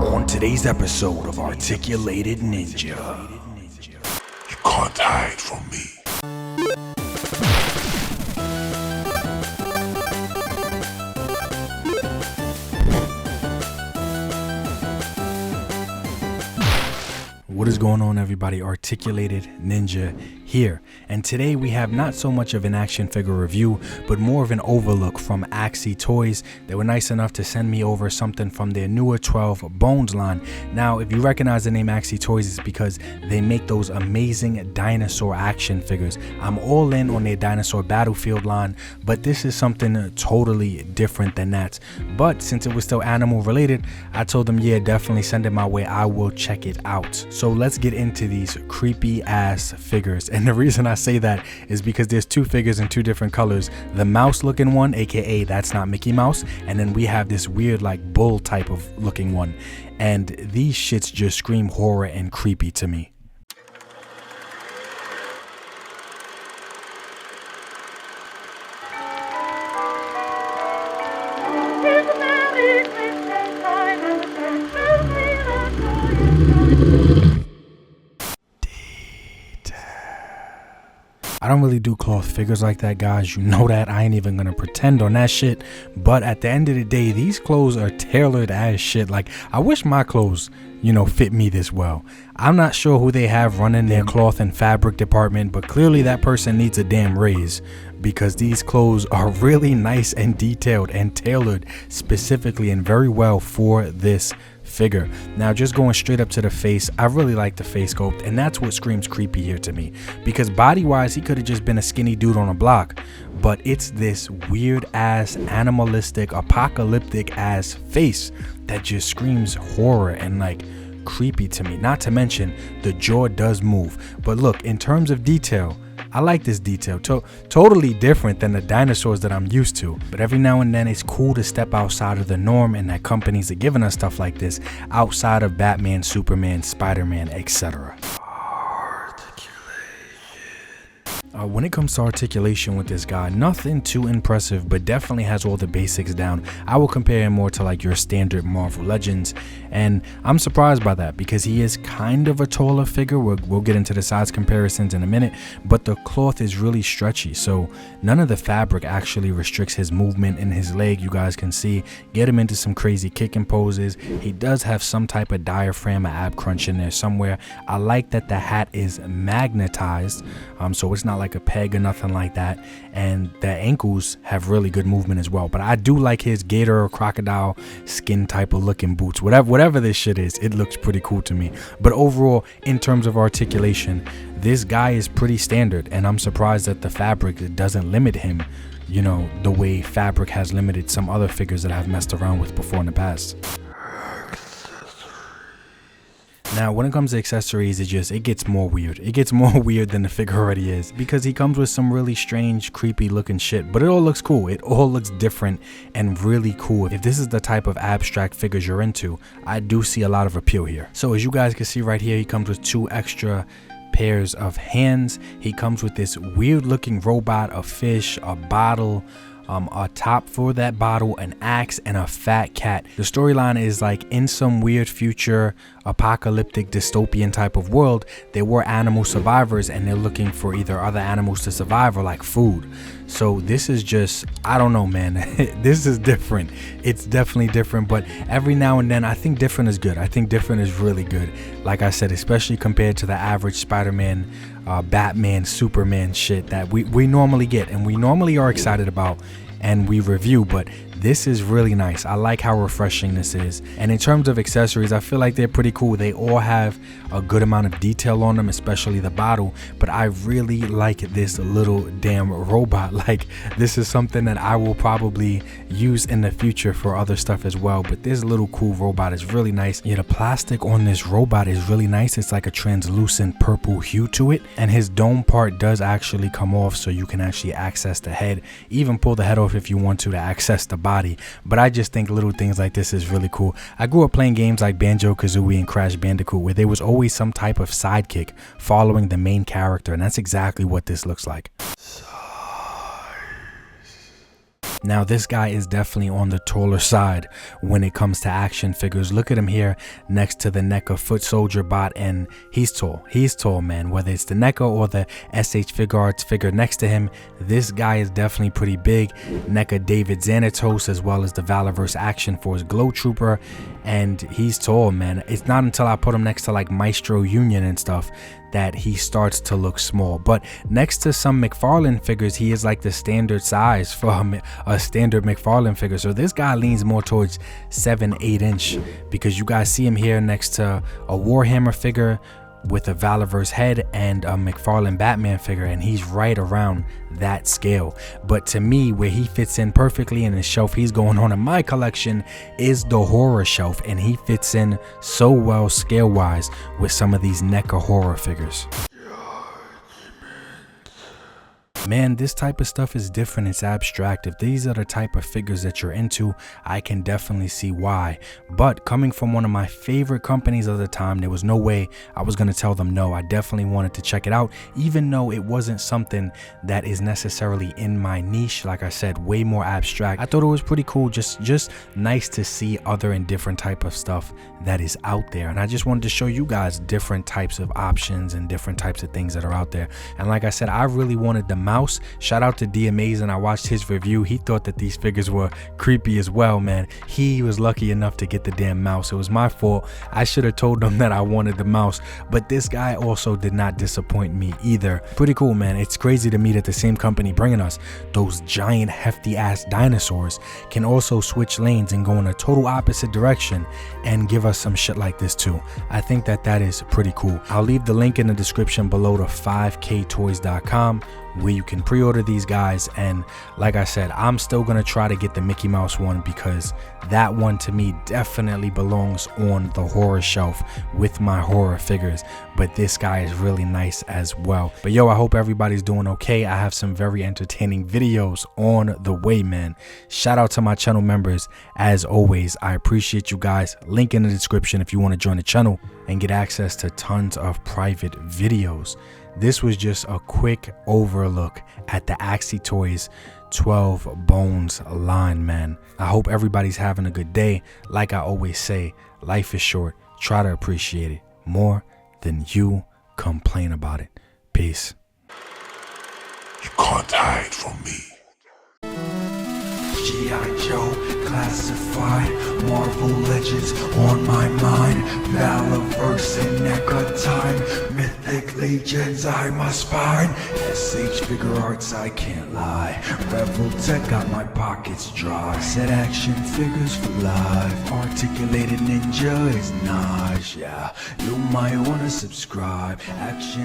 On today's episode of Articulated Ninja. You can't hide from me. What is going on, everybody? Articulated Ninja here, and today we have not so much of an action figure review but more of an overlook from Axytoys. They were nice enough to send me over something from their newer 12 Bones line. Now, if you recognize the name Axytoys, it's because they make those amazing dinosaur action figures. I'm all in on their dinosaur battlefield line, but this is something totally different than that. But since it was still animal related, I told them, yeah, definitely send it my way, I will check it out. So let's get into these creepy ass figures. And the reason I say that is because there's two figures in two different colors. The mouse looking one, aka that's not Mickey Mouse, and then we have this weird like bull type of looking one. And these shits just scream horror and creepy to me. I don't really do cloth figures like that, guys. You know that. I ain't even gonna pretend on that shit. But at the end of the day, these clothes are tailored as shit. Like, I wish my clothes, fit me this well. I'm not sure who they have running their cloth and fabric department, but clearly that person needs a damn raise, because these clothes are really nice and detailed and tailored specifically and very well for this figure. Now, just going straight up to the face, I really like the face sculpt, and that's what screams creepy here to me, because body wise he could have just been a skinny dude on a block, but it's this weird ass animalistic apocalyptic ass face that just screams horror and like creepy to me. Not to mention the jaw does move. But look, in terms of detail, I like this detail. Totally different than the dinosaurs that I'm used to. But every now and then it's cool to step outside of the norm, and that companies are giving us stuff like this outside of Batman, Superman, Spider-Man, etc. When it comes to articulation with this guy, nothing too impressive, but definitely has all the basics down. I will compare him more to like your standard Marvel Legends, and I'm surprised by that because he is kind of a taller figure. We'll get into the size comparisons in a minute, but the cloth is really stretchy, so none of the fabric actually restricts his movement in his leg. You guys can see, get him into some crazy kicking poses. He does have some type of diaphragm or ab crunch in there somewhere. I like that the hat is magnetized, so it's not like a peg or nothing like that, and the ankles have really good movement as well. But I do like his gator or crocodile skin type of looking boots. Whatever this shit is, it looks pretty cool to me. But overall, in terms of articulation, this guy is pretty standard, and I'm surprised that the fabric doesn't limit him, the way fabric has limited some other figures that I've messed around with before in the past. Now, when it comes to accessories, it gets more weird. It gets more weird than the figure already is, because he comes with some really strange, creepy looking shit, but it all looks cool. It all looks different and really cool. If this is the type of abstract figures you're into, I do see a lot of appeal here. So as you guys can see right here, he comes with two extra pairs of hands. He comes with this weird looking robot, a fish, a bottle, a top for that bottle, an axe, and a fat cat. The storyline is like in some weird future apocalyptic dystopian type of world, there were animal survivors and they're looking for either other animals to survive or like food. So this is just, I don't know, man. This is different. It's definitely different, but every now and then I think different is good. I think different is really good. Like I said, especially compared to the average Spider-Man, Batman, Superman shit that we normally get and we normally are excited about and we review, but this is really nice. I like how refreshing this is. And in terms of accessories, I feel like they're pretty cool. They all have a good amount of detail on them, especially the bottle, but I really like this little damn robot. Like, this is something that I will probably use in the future for other stuff as well. But this little cool robot is really nice. Yeah, the plastic on this robot is really nice. It's like a translucent purple hue to it, and his dome part does actually come off, so you can actually access the head, even pull the head off if you want to access the body. But I just think little things like this is really cool. I grew up playing games like Banjo-Kazooie and Crash Bandicoot, where there was always some type of sidekick following the main character, and that's exactly what this looks like. Now this guy is definitely on the taller side when it comes to action figures. Look at him here next to the NECA Foot Soldier bot, and he's tall, man. Whether it's the NECA or the SH Figure Arts figure next to him, this guy is definitely pretty big. NECA David Xanatos, as well as the Valorverse Action Force Glow Trooper, and he's tall, man. It's not until I put him next to like Maestro Union and stuff that he starts to look small. But next to some McFarlane figures, he is like the standard size for a standard McFarlane figure. So this guy leans more towards 7-8 inch, because you guys see him here next to a Warhammer figure with a Valorverse head and a McFarlane Batman figure, and he's right around that scale. But to me, where he fits in perfectly in the shelf he's going on in my collection is the horror shelf, and he fits in so well scale wise with some of these NECA horror figures. Man, this type of stuff is different. It's abstract. If these are the type of figures that you're into, I can definitely see why. But coming from one of my favorite companies of the time, there was no way I was going to tell them no. I definitely wanted to check it out, even though it wasn't something that is necessarily in my niche. Like I said, way more abstract. I thought it was pretty cool. Just nice to see other and different type of stuff that is out there. And I just wanted to show you guys different types of options and different types of things that are out there. And like I said, I really wanted the mouse. Shout out to D Amazing. I watched his review. He thought that these figures were creepy as well, man. He was lucky enough to get the damn mouse. It was my fault. I should have told him that I wanted the mouse, but this guy also did not disappoint me either. Pretty cool, man. It's crazy to me that the same company bringing us those giant hefty ass dinosaurs can also switch lanes and go in a total opposite direction and give us some shit like this too. I think that is pretty cool. I'll leave the link in the description below to 5ktoys.com, where you can pre-order these guys. And like I said, I'm still gonna try to get the Mickey Mouse one, because that one to me definitely belongs on the horror shelf with my horror figures. But this guy is really nice as well. But yo, I hope everybody's doing okay. I have some very entertaining videos on the way, man. Shout out to my channel members. As always, I appreciate you guys. Link in the description if you want to join the channel and get access to tons of private videos. This was just a quick overlook at the Axytoys 12 Bones line, man. I hope everybody's having a good day. Like I always say, life is short. Try to appreciate it more than you complain about it. Peace. You can't hide from me. G.I. Joe, classified, Marvel Legends on my mind, Valorverse and NECA time, Mythic Legions I must find, SH Figure Arts I can't lie, Rebel Tech got my pockets dry, Set Action Figures for life, Articulated Ninja is nice, yeah, you might wanna subscribe, Action